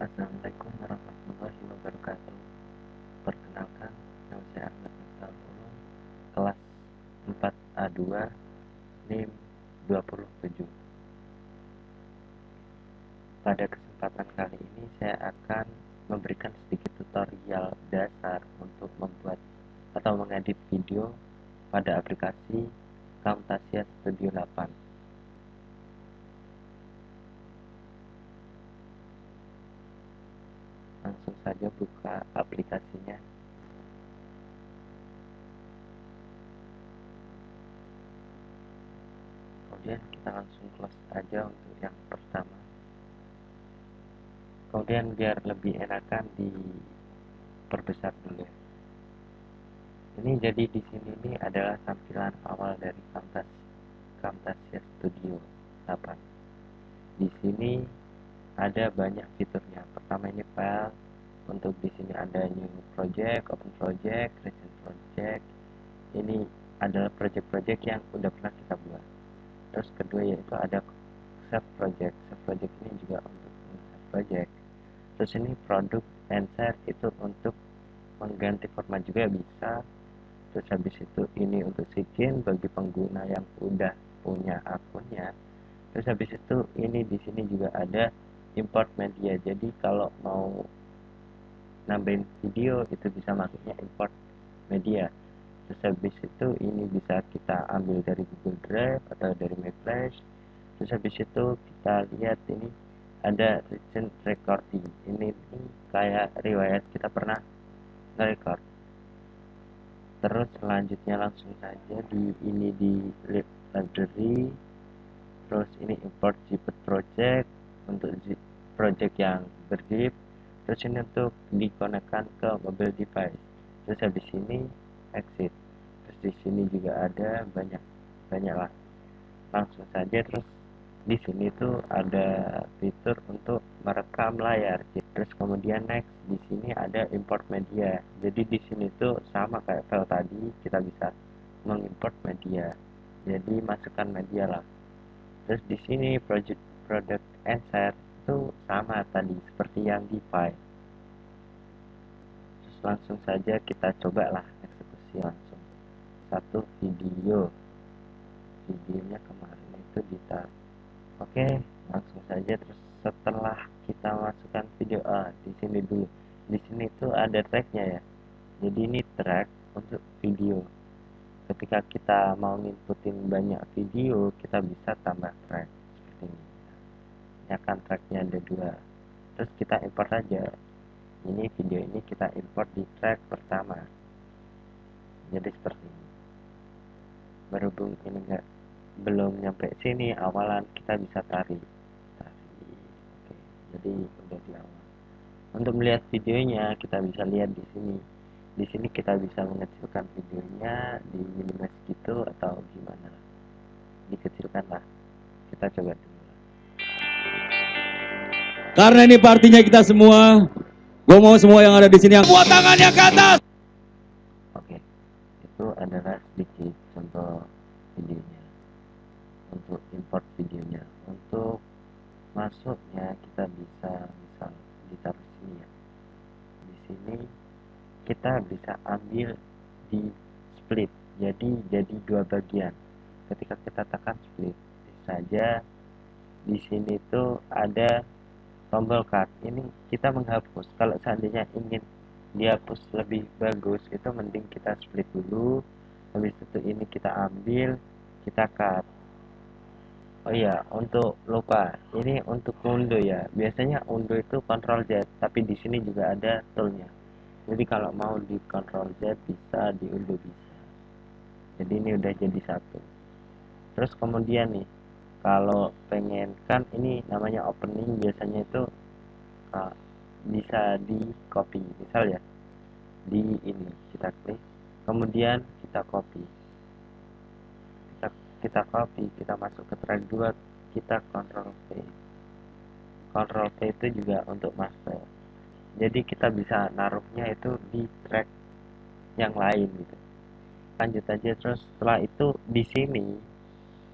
Assalamualaikum warahmatullahi wabarakatuh. Perkenalkan, nama saya Ahmad Miftahul Ulum, kelas 4A2, NIM 27. Pada kesempatan kali ini saya akan memberikan sedikit tutorial dasar untuk membuat atau mengedit video pada aplikasi Camtasia Studio 8. Langsung saja buka aplikasinya. Kemudian kita langsung close aja untuk yang pertama. Kemudian biar lebih enakan diperbesar dulu. Ini jadi di sini ini adalah tampilan awal dari Camtasia Studio 8. Di sini ada banyak fiturnya. Pertama ini file. Untuk di sini ada new project, open project, recent project. Ini adalah project-project yang udah pernah kita buat. Terus kedua yaitu ada save project. Save project ini juga untuk save project. Terus ini product and share itu untuk mengganti format juga bisa. Terus habis itu ini untuk sign bagi pengguna yang udah punya akunnya. Terus habis itu ini di sini juga ada import media. Jadi kalau mau nambahin video itu bisa masuknya import media. Terus habis itu ini bisa kita ambil dari Google Drive atau dari My Flash. Terus habis itu kita lihat ini ada recent recording. Ini kayak riwayat kita pernah nge-record. Terus selanjutnya langsung saja di library. Terus ini import zip project untuk zip project yang berzip. Terus ini untuk dikonekkan ke mobile device. Terus habis ini exit. Terus di sini juga ada banyak lah. Langsung saja terus di sini tuh ada fitur untuk merekam layar. Terus kemudian next di sini ada import media. Jadi di sini tuh sama kayak file tadi, kita bisa mengimport media. Jadi masukkan media lah. Terus di sini product and share itu sama tadi seperti yang di file. Terus langsung saja kita coba lah eksekusi langsung. Satu videonya kemarin itu ditaruh. Oke, langsung saja. Terus setelah kita masukkan video di sini dulu. Di sini tuh ada tracknya ya. Jadi ini track untuk video. Ketika kita mau nginputin banyak video, kita bisa tambah track seperti ini. Ini akan tracknya ada 2. Terus kita import aja. Ini video ini kita import di track pertama. Jadi seperti ini. Berhubung ini belum nyampe sini awalan, kita bisa tarik. Oke, jadi udah di awal. Untuk melihat videonya kita bisa lihat di sini. Di sini kita bisa mengecilkan videonya, di minimize gitu atau gimana. Dikecilkan lah. Kita coba dulu. Karena ini partinya kita semua, gue mau semua yang ada di sini yang buat tangannya ke atas. Oke, itu adalah sedikit contoh videonya. Untuk import videonya, untuk masuknya kita bisa misal ditaruh sini ya. Di sini kita bisa ambil di split, jadi 2 bagian. Ketika kita tekan split saja, di sini tuh ada tombol cut. Ini kita menghapus. Kalau seandainya ingin dihapus lebih bagus, itu mending kita split dulu. Habis itu ini kita ambil, kita cut. Oh iya, untuk lupa, ini untuk undo ya. Biasanya undo itu Ctrl Z, tapi di sini juga ada toolnya. Jadi kalau mau di Ctrl Z bisa, diundo bisa. Jadi ini udah jadi satu. Terus kemudian nih, kalau pengen kan ini namanya opening, biasanya itu bisa di copy. Misal ya, di ini kita klik, kemudian kita copy. Kita copy, kita masuk ke track 2, kita Ctrl V. Ctrl V itu juga untuk master. Jadi kita bisa naruhnya itu di track yang lain gitu. Lanjut aja. Terus setelah itu di sini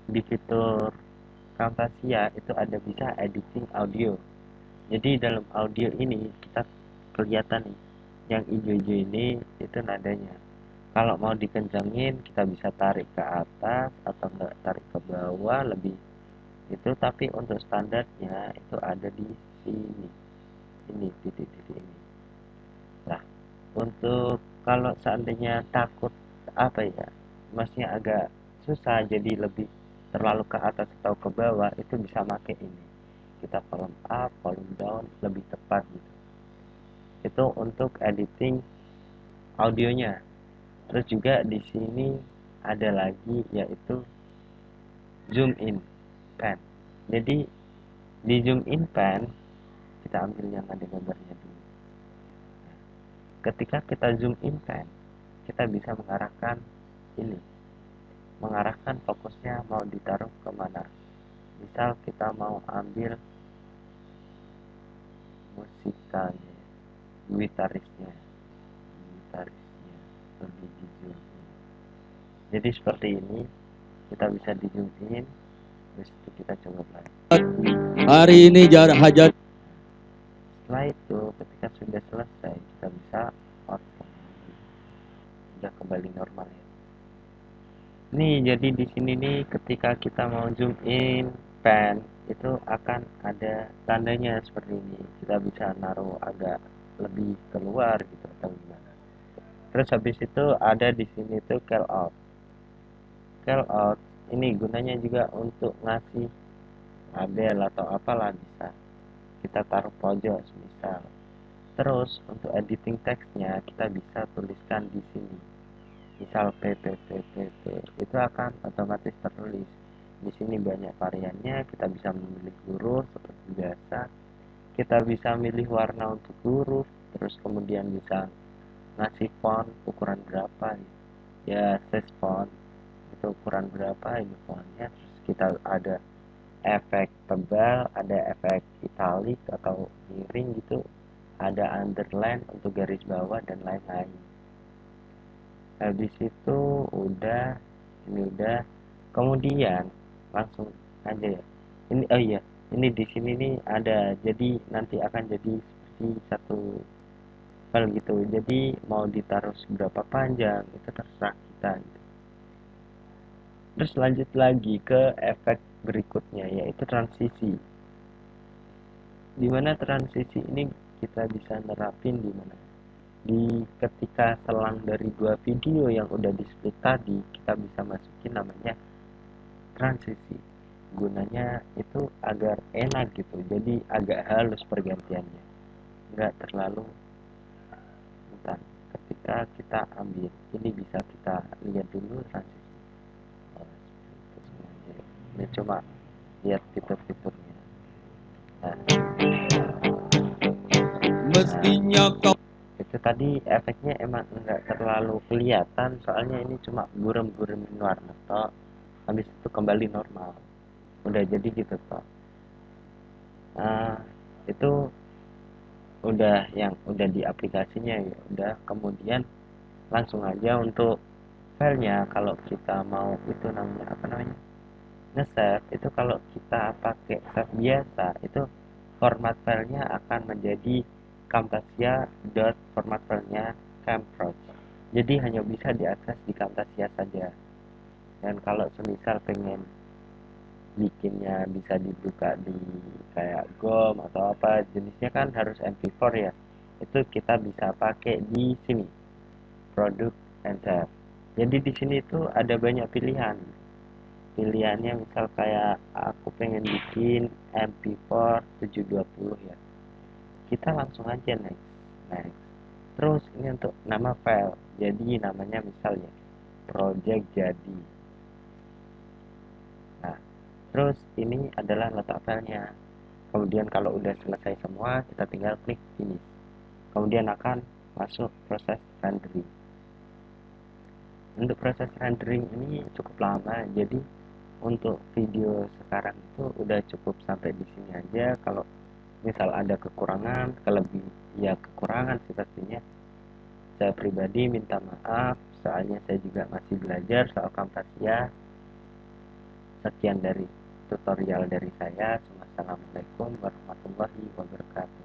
di fitur Camtasia itu ada bisa editing audio. Jadi dalam audio ini kita kelihatan nih, yang hijau-hijau ini itu nadanya. Kalau mau dikencangin kita bisa tarik ke atas atau enggak tarik ke bawah lebih itu, tapi untuk standarnya itu ada di sini, ini titik-titik ini. Nah, untuk kalau seandainya takut apa ya, masnya agak susah jadi lebih terlalu ke atas atau ke bawah, itu bisa pakai ini, kita volume up volume down lebih tepat gitu. Itu untuk editing audionya. Terus juga di sini ada lagi yaitu zoom in pan. Jadi di zoom in pan kita ambil yang ada gambarnya dulu. Ketika kita zoom in pan, kita bisa mengarahkan fokusnya mau ditaruh kemana. Misal kita mau ambil musikalnya, gitarisnya lebih di zoom in. Jadi seperti ini, kita bisa di zoom in. Terus kita coba lagi. Hari ini hajat. Setelah itu ketika sudah selesai kita bisa out, sudah kembali normal ya. Nih jadi di sini nih ketika kita mau zoom in pan itu akan ada tandanya seperti ini. Kita bisa naruh agak lebih keluar gitu atau gimana. Terus habis itu ada di sini tuh call out. Call out ini gunanya juga untuk ngasih label atau apalah, bisa kita taruh pojok misal. Terus untuk editing teksnya kita bisa tuliskan di sini. Misal PPPPP itu akan otomatis tertulis. Di sini banyak variannya, kita bisa memilih huruf seperti biasa. Kita bisa milih warna untuk huruf, terus kemudian bisa ngasih font ukuran berapa ya, size font itu ukuran berapa ini fontnya. Terus kita ada efek tebal, ada efek italic atau miring gitu, ada underline untuk garis bawah dan lain-lain. Habis itu ini udah, kemudian langsung aja ya. Ini oh iya, ini di sini nih ada, jadi nanti akan jadi seperti satu file gitu. Jadi mau ditaruh seberapa panjang itu terserah kita gitu. Terus lanjut lagi ke efek berikutnya yaitu transisi. Dimana transisi ini kita bisa nerapin di mana? Di ketika selang dari dua video yang udah di split tadi, kita bisa masukin namanya transisi. Gunanya itu agar enak gitu, jadi agak halus pergantiannya, nggak terlalu bentar. Ketika kita ambil ini bisa kita lihat dulu transisi. Oh, ini cuma lihat fitur-fiturnya. Nah, Mestinya kau itu tadi efeknya emang nggak terlalu kelihatan soalnya ini cuma burem-buremin warna toh, habis itu kembali normal, udah jadi gitu toh. Nah, itu udah yang udah di aplikasinya ya udah. Kemudian langsung aja untuk filenya, kalau kita mau itu namanya apa namanya, nge-save itu. Kalau kita pakai save biasa itu format filenya akan menjadi Camtasia dot format filenya Camproj, jadi hanya bisa diakses di Camtasia saja. Dan kalau semisal pengen bikinnya bisa dibuka di kayak GOM atau apa jenisnya kan harus MP4 ya, itu kita bisa pakai di sini product and save. Jadi di sini itu ada banyak pilihannya, misal kayak aku pengen bikin MP4 720 ya, kita langsung aja next. Terus ini untuk nama file, jadi namanya misalnya project jadi. Nah, terus ini adalah letak filenya. Kemudian kalau udah selesai semua, kita tinggal klik ini. Kemudian akan masuk proses rendering. Untuk proses rendering ini cukup lama, jadi untuk video sekarang itu udah cukup sampai di sini aja. Kalau misal ada kekurangan, kekurangan sih pastinya. Saya pribadi minta maaf, soalnya saya juga masih belajar soal Camtasia. Sekian dari tutorial dari saya. Wassalamualaikum warahmatullahi wabarakatuh.